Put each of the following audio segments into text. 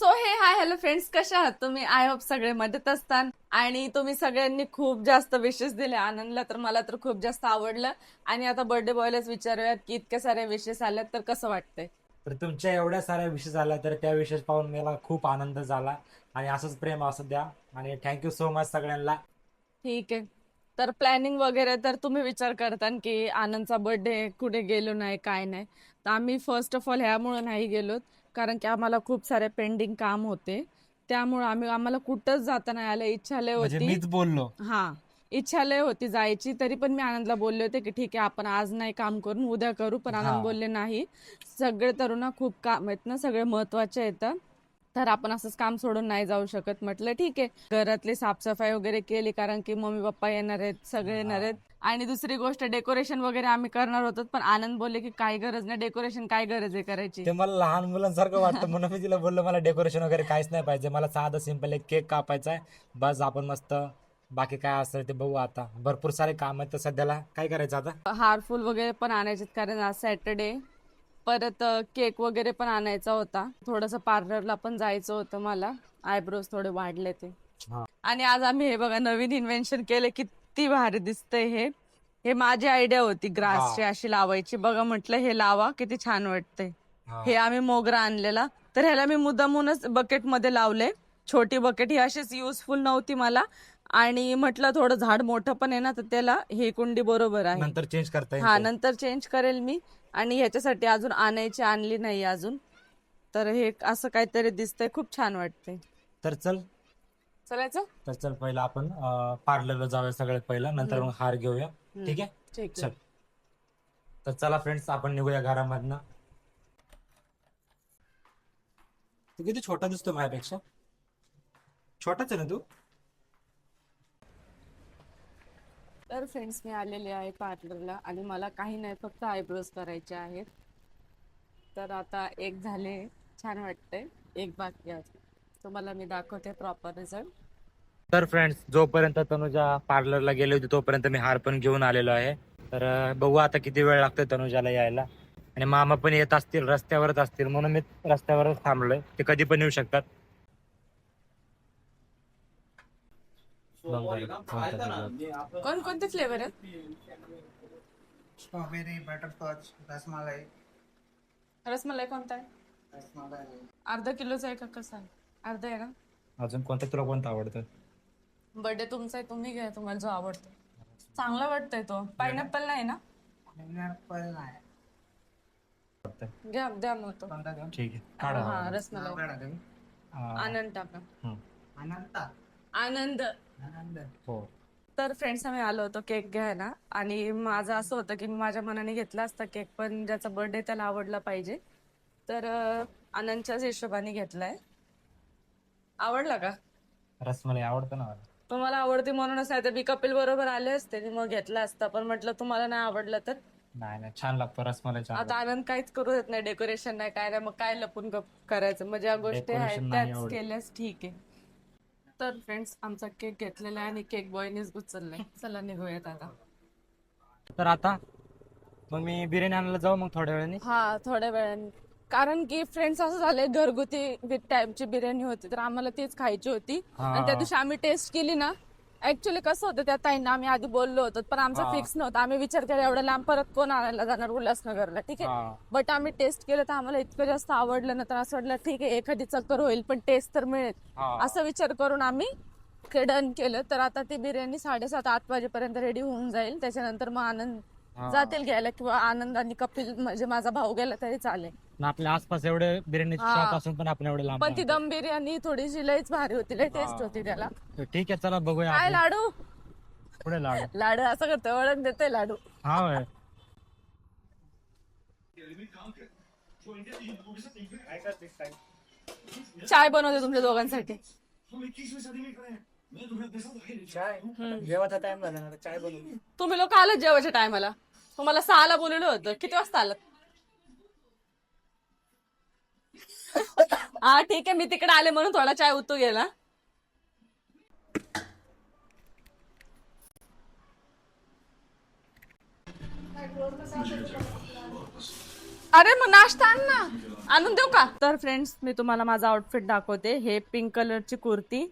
So हे hi hello friends, कशा आहात तुम्ही? आय होप सगळे मजेत असतात. आणि तुम्ही सगळ्यांनी खूप जास्त विशेस दिले आनंदला, तर मला तर खूप जास्त आवडलं. आणि आता बर्थडे बॉयलाच विचारूयात की इतक्या साऱ्या विशेस आल्यात तर कसं वाटतंय. तर तुमच्या एवढ्या साऱ्या विशेष झाल्या तर त्या विशेष पाहून मला खूप आनंद झाला आणि असंच प्रेम असू द्या आणि थँक्यू सो मच सगळ्यांना. ठीक आहे. तर प्लॅनिंग वगैरे तर तुम्ही विचार करता की आनंदचा बर्थडे कुठे गेलो नाही काय नाही. तर आम्ही फर्स्ट ऑफ ऑल ह्यामुळे नाही गेलो, कारण की आम्हाला खूप सारे पेंडिंग काम होते. त्यामुळे आम्हाला कुठंच जाता नाही आलं. इच्छा लय म्हणजे होती. मीच बोललो. हा, इच्छा लय होती जायची, तरी पण मी आनंदला बोलले होते की ठीक आहे आपण आज नाही काम करून उद्या करू, पण हा आनंद बोलले नाही. सगळे तरुण खूप काम आहेत ना, सगळे महत्वाचे येतात, तर आपण असंच काम सोडून नाही जाऊ शकत. म्हटलं ठीक आहे. घरातली साफसफाई वगैरे केली, कारण की मम्मी पप्पा येणार आहेत, सगळे येणार आहेत. आणि दुसरी गोष्ट डेकोरेशन वगैरे आम्ही करणार होतो, पण आनंद बोलले की काही गरज नाही डेकोरेशन, काय गरज आहे करायची. ते मला लहान मुलांसारखं वाटतं म्हणून मी तिला बोललो मला डेकोरेशन वगैरे काहीच नाही पाहिजे, मला साधं सिंपल एक केक कापायचा आहे बस. आपण मस्त बाकी काय असेल ते बघू. आता भरपूर सारे काम आहेत तर सध्याला काय करायचं आता. हारफुल वगैरे पण आणायचे, कारण आज सॅटर्डे. परत केक वगैरे पण आणायचा होता. थोडंसं पार्लरला पण जायचं होतं मला, आयब्रोज थोडे वाढले ते. हा आणि आज आम्ही हे बघा नवीन इन्व्हेन्शन केले, किती भारी दिसतंय हे. हे माझी आयडिया होती, हा ग्रासची अशी लावायची. बघा म्हटलं हे लावा, किती छान वाटतंय. हा हे आम्ही मोगरा आणलेला, तर ह्याला मी मुद्दामूनच बकेट मध्ये लावले. छोटी बकेट ही अशीच युजफुल नव्हती मला, आणि म्हटलं थोडं झाड मोठं पण आहे ना, तर त्याला ही कुंडी बरोबर आहे. नंतर चेंज करता येईल हा, ते. नंतर चेंज करेल मी. आणि ह्याच्यासाठी अजून आणली नाही अजून. तर हे असं काहीतरी दिसतंय, खूप छान वाटतंय. तर चल. चलायचं. तर चल पहिलं आपण पार्लरला जाऊया सगळ्यात पहिलं, नंतर मग हार घेऊया. ठीक आहे. ठीक आहे. चल. तर चला फ्रेंड्स आपण निघूया घरामधनं. तू किती छोटा दिसतो माझ्यापेक्षा. छोटाच आहे ना तू. तर फ्रेंड्स, मी आलेले आहे पार्लरला, आणि मला काही नाही, फक्त आयब्रोज करायचे आहेत. तर आता एक झाले, छान वाटतंय. एक बाकी आहे, तुम्हाला मी दाखवते प्रॉपर रिझल्ट. तर फ्रेंड्स जोपर्यंत तनुजा पार्लरला गेली होती तोपर्यंत मी हार पण घेऊन आलेलो आहे. तर बघू आता किती वेळ लागतोय तनुजाला यायला. आणि मामा पण येत असतील, रस्त्यावरच असतील, म्हणून मी रस्त्यावरच थांबलोय. ते कधी पण येऊ शकतात. कोणते फ्लेवर आहेत? Strawberry, butterscotch, rasmalai. रसमलाई कोणता आहे? रसमलाई अर्धा किलोचा आहे का कसा आहे? अर्धा आहे ना. अजून कोणतं तुला कोणतं आवडतं? बर्थडे तुमचा आहे, तुम्ही घ्या तुम्हाला जो आवडतो. चांगला वाटतंय तो. पायनॅपल नाही ना? पाइनएप्पल नाही. घ्या, द्या मग तो. कोणता देऊ? ठीक आहे काढा. हा, नाव रसमलाई. काढा तुम्ही. आनंद टाका. हं. अनंत. आनंद. आनंद. हो. तर फ्रेंड्स, आम्ही आलो होतो केक घ्यायला, आणि माझं असं होतं की मी माझ्या मनाने घेतला असता केक, पण ज्याचा बर्थडे त्याला आवडला पाहिजे. तर आनंदच्याच हिशोबाने घेतलाय. आवडला का? रसमलाई आवडतं ना मला. तुम्हाला आवडते म्हणूनच, नाही तर मी कपिल बरोबर आले असते आणि मग घेतला असता, पण म्हटलं तुम्हाला नाही आवडलं तर. नाही नाही छान लागतो रसमलाई, छान आता आनंद काहीच करू देत नाही, डेकोरेशन नाही काय नाही, मग काय लपून करायचं. मग ज्या गोष्टी आहेत Decoration नाही त्याच आवडत. केल्यास ठीक आहे. तर फ्रेंड्स, आमचा केक घेतलेला आहे आणि केक बॉयनेच उचललाय. चला निघूयात आता. तर आता मग मी बिर्याणी आणायला जाऊ मग थोड्या वेळाने. हा, थोड्या वेळाने. कारण की फ्रेंड्स असं झालंय, घरगुती विथ टाइपची बिर्याणी होती, तर आम्हाला तीच खायची होती. आणि त्या हा दिवशी आम्ही टेस्ट केली ना, ऍक्च्युली कसं होतं, त्या ताईंना आम्ही आधी बोललो होतो, पण आमचा हा. फिक्स नव्हता. आम्ही विचार केला एवढ्या लांब परत कोण आणायला जाणार उल्हासनगरला, ठीक आहे. हा बट आम्ही टेस्ट केलं तर आम्हाला इतकं जास्त आवडलं ना, तर असं वाटलं ठीक आहे एखादी चक्कर होईल पण टेस्ट तर मिळेल, हा असा विचार करून आम्ही डन केलं. तर आता ती बिर्याणी 7:30-8 वाजेपर्यंत रेडी होऊन जाईल. त्याच्यानंतर मग आनंद हा. जातील घ्यायला, किंवा आनंद आणि कपिल म्हणजे माझा भाऊ गेला तरी चालेल. ना आपल्या आसपास एवढे बिर्याणीचे हा. शॉप असून पण आपण एवढे लांब पण ती राहतो. दम बिर्याणी थोडीशी लईच भारी होती, लई टेस्ट हा. होती त्याला. तर ठीक आहे चला बघूया काय आपण. लाडू? पुढे लाडू. लाडू असं करतोय, ओळख देतोय लाडू. हा होय. चाय बनवते तुमच्या दोघांसाठी. चाय जेवायचा टाइम झाला ना, चाय बनवू. तुम्ही लोक आलात जेवायच्या टायमाला. तुम्हाला 6ला बोलवलं होतं, किती वाजता आलात? हा ठीक आहे, मी तिकडे आले म्हणून थोडा चाय उतू गेला. अरे मग नाश्ता आण ना, आणून देऊ का? तर फ्रेंड्स मी तुम्हाला माझा आउटफिट दाखवते. हे पिंक कलरची कुर्ती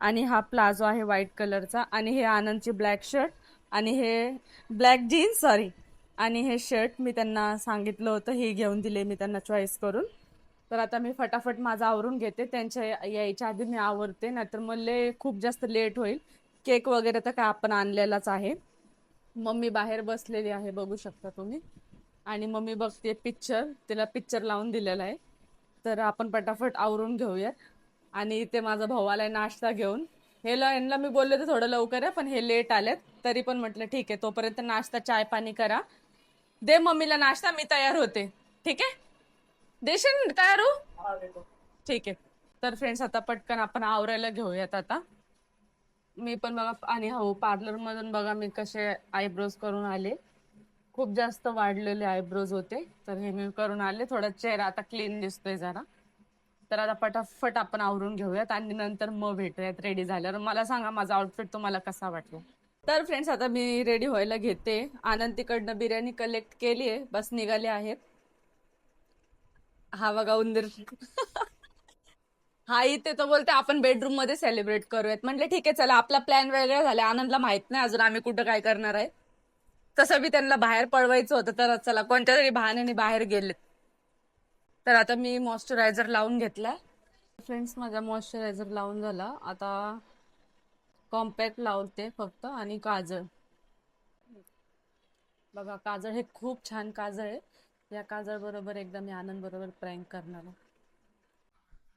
आणि हा प्लाझो आहे व्हाईट कलरचा आणि हे आनंदची ब्लॅक शर्ट आणि हे ब्लॅक जीन्स सॉरी आणि हे शर्ट मी त्यांना सांगितलं होतं, हे घेऊन दिले मी त्यांना चॉईस करून. तर आता मी फटाफट माझं आवरून घेते, त्यांच्या यायच्या आधी मी आवरते, नाहीतर मला खूप जास्त लेट होईल. केक वगैरे तर काय आपण आणलेलाच आहे. मम्मी बाहेर बसलेली आहे बघू शकता तुम्ही आणि मम्मी बघते पिक्चर, तिला पिक्चर लावून दिलेला आहे. तर आपण पटापट आवरून घेऊयात. आणि इथे माझा भाऊ आलाय नाश्ता घेऊन. यांना मी बोलले तर थोडं लवकर आहे पण हे लेट आलेत, तरी पण म्हटलं ठीक आहे तोपर्यंत नाश्ता चाय पाणी करा. दे मम्मीला नाश्ता, मी तयार होते. ठीक आहे, देशील तयार हो? ठीक आहे. तर फ्रेंड्स आता पटकन आपण आवरायला घेऊयात आता. मी पण बघा आणि हो पार्लर मधून बघा मी कसे आयब्रोज करून आले. खूप जास्त वाढलेले आयब्रोज होते, तर हे मी करून आले. थोडा चेहरा आता क्लीन दिसतोय जरा. तर आता पटापट आपण आवरून घेऊयात आणि नंतर मग भेटूयात रेडी झाल्यावर. मला सांगा माझा आउटफिट तुम्हाला कसा वाटला. तर फ्रेंड्स आता मी रेडी व्हायला घेते. आनंद तिकडनं बिर्याणी कलेक्ट केली आहे, बस निघाले आहेत. हा बघा उंदीर. हा इथे तो बोलते आपण बेडरूम मध्ये सेलिब्रेट करूयात. म्हटलं ठीक आहे चला, आपला प्लॅन वेगळा झाला. आनंदला माहित नाही अजून आम्ही कुठं काय करणार आहे. तसं बी त्यांना बाहेर पळवायचं होतं, तर चला कोणत्या तरी बहाण्याने बाहेर गेलेत. तर आता मी मॉइश्चरायझर लावून घेतला. फ्रेंड्स माझा मॉइश्चरायझर लावून झाला. आता कॉम्पॅक्ट लावते फक्त आणि काजळ. बघा काजळ हे खूप छान काजळ आहे. या काजळ बरोबर एकदा मी आनंद बरोबर प्रँक करणार आहे.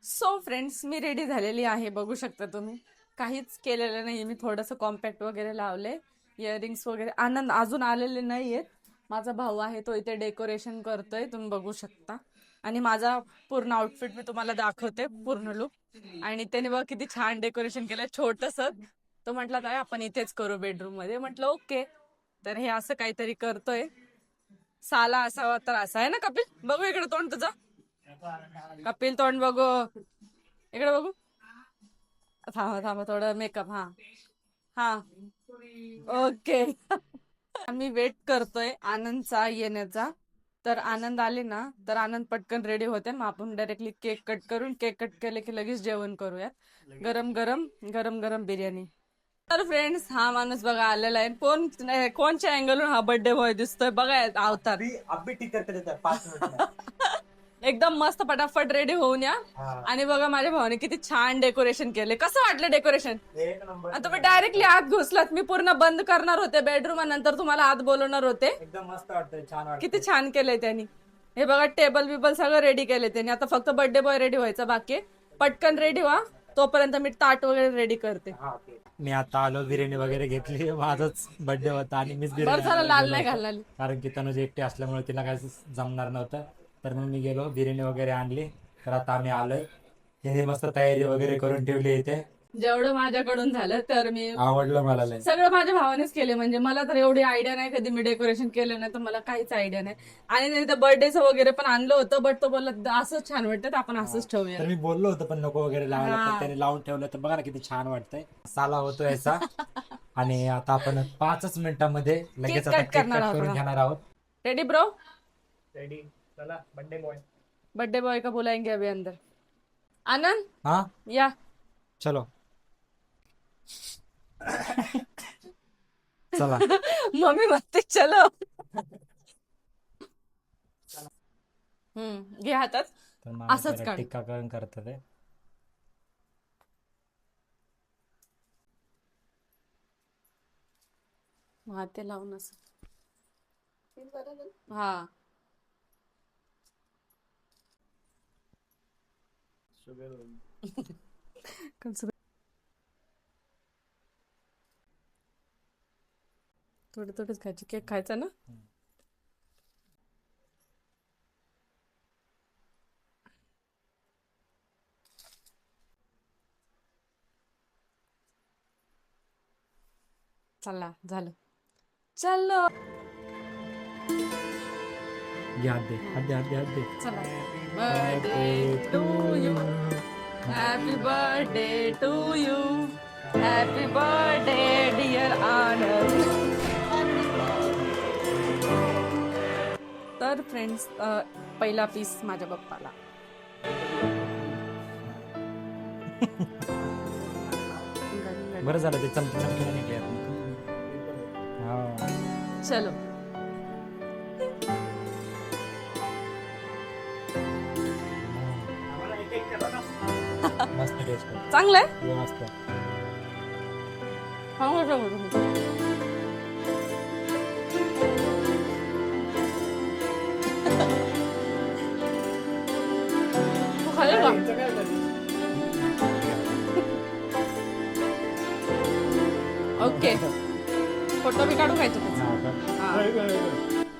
सो फ्रेंड्स मी रेडी झालेली आहे, बघू शकता तुम्ही. काहीच केलेलं नाही मी, थोडंसं कॉम्पॅक्ट वगैरे लावले, इयरिंग्स वगैरे. आनंद अजून आलेले नाहीयेत. माझा भाऊ आहे तो इथे डेकोरेशन करतोय, तुम्ही बघू शकता. आणि माझा पूर्ण आउटफिट मी तुम्हाला दाखवते, पूर्ण लुक. आणि त्याने बघा किती छान डेकोरेशन केलंय छोटंसं. तो म्हटला काय आपण इथेच करू बेडरूम मध्ये. म्हटलं ओके. तर हे असं काहीतरी करतोय. साला असावा तर असा आहे ना कपिल. बघू इकडे तोंड तुझं. कपिल तोंड बघू इकडे, बघू. थांबा थांबा थोडं मेकअप. हा हा ओके. आम्ही वेट करतोय आनंदचा येण्याचा. तर आनंद आले ना तर आनंद पटकन रेडी होते, मग आपण डायरेक्टली केक कट करून, केक कट केले की लगेच जेवण करूयात. गरम गरम गरम गरम बिर्याणी. तर फ्रेंड्स हा माणूस बघा आलेला आहे. कोणच्या अँगलून हा बर्थडे बॉय दिसतोय बघा अवतार. अभी ठीक करते देतात 5 मिनिट. एकदम मस्त पटापट रेडी होऊन या. आणि बघा माझ्या भावाने किती छान डेकोरेशन केले. कसं वाटलं डेकोरेशन? एक नंबर. तुम्ही डायरेक्टली आत घुसलात. मी पूर्ण बंद करणार होते बेडरूम, नंतर तुम्हाला आत बोलवणार होते. एकदम मस्त वाटतंय, छान वाटतं. किती छान केलंय त्यांनी. हे बघा टेबल बिबल सगळं रेडी केलंय त्यांनी. आता फक्त बर्थडे बॉय रेडी व्हायचा बाकी. पटकन रेडी व्हा, तोपर्यंत मी ताट वगैरे रेडी करते. मी आता आलो, बिर्याणी वगैरे घेतली. माझाच बर्थडे होता आणि मीच बरं झालं लाल नाही बिर्याणी घालणार. कारण की तनुज एकटी असल्यामुळे तिला काय जमणार नव्हतं. तर मग मी गेलो, बिर्याणी वगैरे आणली. तर आता आम्ही आलोय. तिने मस्त तयारी वगैरे करून ठेवली इथे. जेवढं माझ्याकडून झालं तर मी आवडलं मला लय. सगळं माझ्या भावानेच केले. म्हणजे मला तर एवढी आयडिया नाही, कधी मी डेकोरेशन केलं नाही तर मला काहीच आयडिया नाही. आणि त्याने बर्थडेचं वगैरे पण आणलं होतं, बट तो बोलला असंच छान वाटतं आपण असंच ठेवूया. तर मी बोललो होतो पण नको वगैरे लावायला, हा. पण त्याने लावून ठेवलं. तर बघा ना किती छान वाटतंय. साला होतो याचा. आणि आता आपण 5 मिनिटांमध्ये लगेच Cake आता cut केक करणार कट आहोत. करून घेणार आहोत. Ready bro? रेडी. चला बर्थडे बॉय. बर्थडे बॉय का बुलाएंगे अभी अंदर. आनंद हा या. चलो चला. मम्मी म्हणते चलो. घे हातात. तर मग असंच आम्ही काढ. टीकाकरण करतात आहे. हा ते लावून असं. हा थोडं थोडंच खायची. केक खायचा ना. चला झालं. चलो हात दे हात दे हात दे हात दे. चला. Birthday to you, happy birthday to you, happy birthday dear Anand. तर फ्रेंड्स पहिला पीस माझ्या पप्पाला. बरं झालं ते चमकीला निघले. चलो. मस्त टेस्ट चांगलंय. मस्त. तू खाल्लं का? ओके. फोटो बी काढू खायचं त्याचा. हा.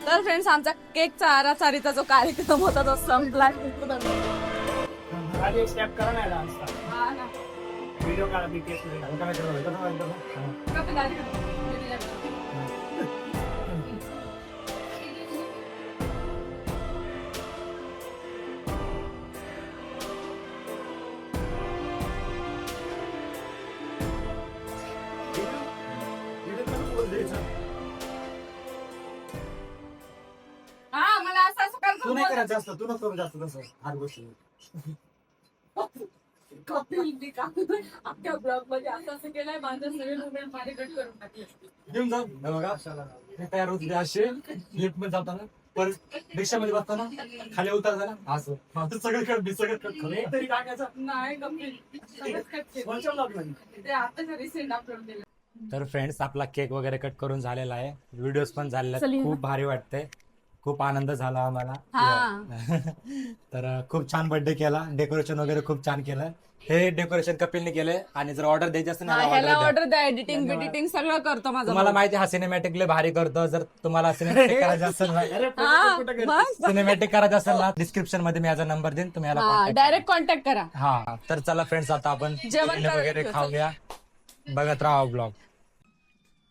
तर फ्रेंड्स आमचा केकचा आराचारीचा जो कार्यक्रम होता तो संपला. आधी स्टेप करा नाही डान्सचा. हा ना. व्हिडिओ काढा मी केस हा मला असं असं कर. तू नाही करायचं असतं, तू नको करू जास्त तसं हर गोष्टी. आपल्या ब्लॉग मध्ये असं असं केलंय माझं सगळे मुवमेंट माझे कट करून टाकले. घेऊन जा हे बघा हे तयार होते असे लिफ्ट मध्ये जाताना परत रिक्षामध्ये बसताना खाली उतरताना असं माझं सगळं कट तरी टाकायचं नाही गंभीर सगळंच कट केलं. कोणच्या ब्लॉग मध्ये ते आता रिसेंट अपलोड केलं. तर फ्रेंड्स आपला केक वगैरे कट करून झालेला आहे. व्हिडिओज पण झालेले चल ये आहेत. ना. खूप भारी वाटतंय. खूप आनंद झाला आम्हाला. हा. तर खूप छान बर्थडे केला. डेकोरेशन वगैरे खूप छान केलं. हे डेकोरेशन कपिलने केलंय आणि जर ऑर्डर द्यायची असेल ना ह्याला order द्या. ऑर्डर द्या. एडिटिंग बिडिटिंग सगळं करतो माझा तुम्हाला माहिती हा सिनेमॅटिक लय भारी करतो. जर तुम्हाला सिनेमॅटिक करायचं असेल ना सिनेमॅटिक करायचं असेल ना डिस्क्रिप्शन मध्ये मी याचा नंबर देईन तुम्ही याला contact डायरेक्ट कॉन्टॅक्ट करा. करा. हा तर चला फ्रेंड्स आता आपण जेवण बिर्याणी वगैरे करू. खाऊया. बघत राहा ब्लॉग.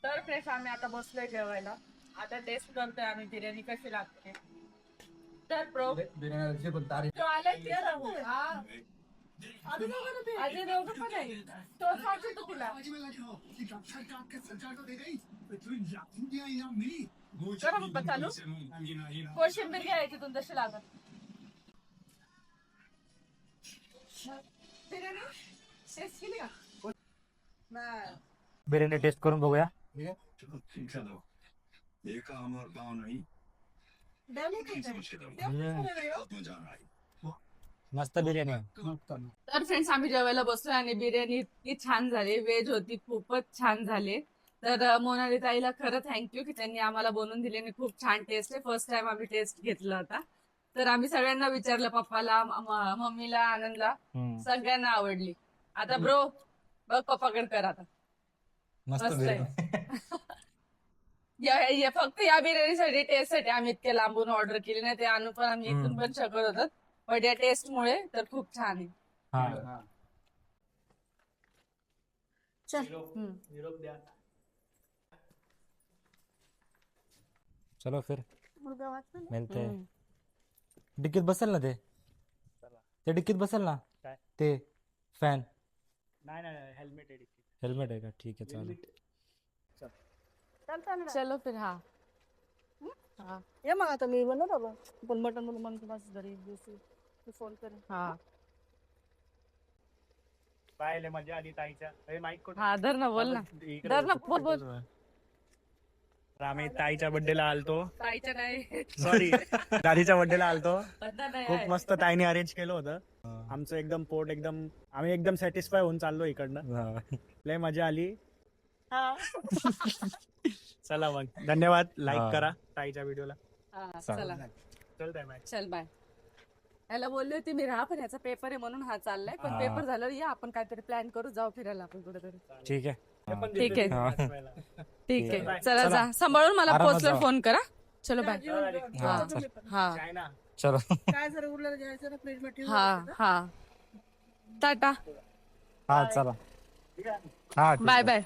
तर फ्रेंड्स आम्ही आता बसलोय जेवायला. आता टेस्ट करतोय आम्ही बिर्याणी कशी लागते. तर प्रो तो आलाय ते राहू. हा. अजय दोघं पण आहे. तो सांगतो तुला. करा पप्पा चालू. कोशिंबीर घ्यायची तुम तशी लागत. बिर्याणी टेस्ट केली का? नाही. बिर्याणी टेस्ट करून बघूया. मस्त बिर्याणी आहे. तर फ्रेंड्स आम्ही जेवायला बसलोय आणि बिर्याणी इतकी छान झाली. व्हेज होती, खूपच छान झाली. तर मोनाली ताईला खरं थँक्यू की त्यांनी आम्हाला बनवून दिली आणि खूप छान टेस्ट आहे. फर्स्ट टाइम आम्ही टेस्ट घेतला होता. तर आम्ही सगळ्यांना विचारलं, पप्पाला, मम्मीला, आनंदला, सगळ्यांना आवडली. आता ब्रो बघ पप्पाकडे कर आता. मस्त मस्त आहे. बिर्याणी. फक्त या बिर्याणीसाठी टेस्ट साठी आम्ही इतके लांबून ऑर्डर केली नाही. ते आणून पण आम्ही इथून पण शकत होतो. पण या टेस्ट मुळे तर खूप छान आहे. हा. चल. निरोप द्या. चलो फिर मिळते. डिक्कीत बसेल ना ते डिक्कीत बसेल ना काय? ते फॅन. नाही हेल्मेट आहे. हेल्मेट आहे का? ठीक आहे चालेल. चलो फिर. हा ये मग आता मी बनवतो बा. पण मटन म्हणून मग माझं घरी फोन कर. हा पाहिले मजा आली ताईच्या माईक कुठे हा धर ना बोल ना. धर ना बोल बोल. आम्ही ताईच्या बर्थडेला आलतो. ताईच्या नाही. सॉरी दादीच्या बर्थडेला आलतो. बंदा नाही खूप आहे. मस्त ताईने अरेंज केलं होतं. आमचं एकदम पोट एकदम आम्ही एकदम सॅटिस्फाय होऊन चाललो इकडनं. लय मजा आली. चला मग धन्यवाद. लाईक करा ताईच्या व्हिडिओला. हा, चला चलताय बाय. चल बाय. याला बोलली होती मी राहा पण याचा पेपर आहे म्हणून हा चाललाय. पण पेपर झाल्यावर या आपण काहीतरी प्लॅन करू. जाऊ फिरायला आपण कुठेतरी. ठीक आहे. ठीक आहे. हा. ठीक आहे. बाय. चला जा. सांभाळून मला आरामात पोचल्यावर जा. फोन करा. चलो बाय. हा, हा चल. हा काय ना चलो. काय जर उरलेलं घ्यायचं ना फ्रीज मध्ये ठेवून हा हा टाटा. हा चला. हा ठीक बाय आहे. बाय.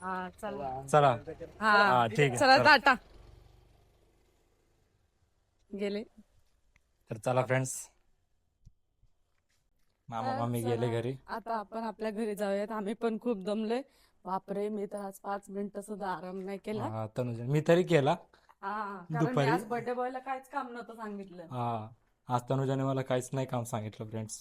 हा चला. चला. हा हा ठीक आहे. चला चला. टाटा. गेले. तर चला फ्रेंड्स. मामा मामी गेले घरी. आता आपण आपल्या घरी जाऊयात. आम्ही पण खूप दमलोय. बापरे मी तर आज 5 मिनिटं सुद्धा आराम नाही केला. हा, तनुजा मी तरी केला. कारण दुपारी- मी आज बर्थडे बॉयला काहीच काम नव्हतं सांगितलं. हा, आज तनुजाने मला काहीच नाही काम सांगितलं फ्रेंड्स.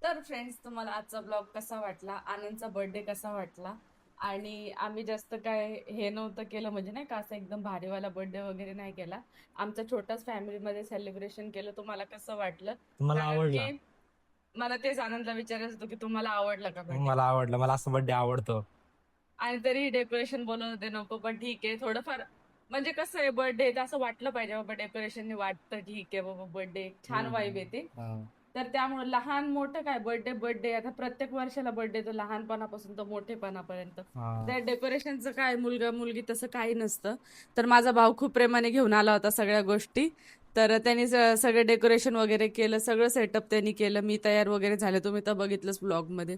तर फ्रेंड्स, तुम्हाला आजचा ब्लॉग कसा वाटला, आनंदचा बर्थडे कसा वाटला, आणि आम्ही जास्त काय हे नव्हतं केलं, म्हणजे नाही का असं एकदम भारीवाला बर्थडे वगैरे नाही केला. आमचा छोटाच फॅमिलीमध्ये सेलिब्रेशन केलं. तुम्हाला कसं वाटलं? मला कारण आवडला. की मला तेच आनंदला विचारायचं होतं की तुम्हाला आवडलं का birthday? मला आवडलं, मला असं बर्थडे आवडतो. आणि तरी डेकोरेशन बोलत होते नको, पण ठीक आहे, थोडंफार म्हणजे कसं आहे, बर्थडे असं वाटलं पाहिजे बाबा, डेकोरेशनने वाटतं ठीक आहे बाबा, बर्थडे छान वाईब येते. हा. तर त्यामुळे लहान मोठं काय, बर्थडे आता प्रत्येक वर्षाला बर्थडे, तर लहानपणापासून तर मोठेपणापर्यंत. हा. त्या डेकोरेशनचं काय, मुलगा मुलगी तसं काही नसतं. तर माझा भाऊ खूप प्रेमाने घेऊन आला होता सगळ्या गोष्टी. तर त्यांनी सगळं डेकोरेशन वगैरे केलं, सगळं सेटअप त्यांनी केलं. मी तयार वगैरे झाले, तुम्ही तर बघितलंच ब्लॉगमध्ये.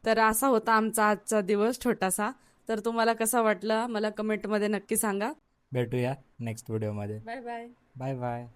तर असा होता आमचा आजचा दिवस छोटासा. तर तुम्हाला कसा वाटला मला कमेंटमध्ये नक्की सांगा. भेटूया नेक्स्ट व्हिडिओ मध्ये. Bye bye. Bye bye.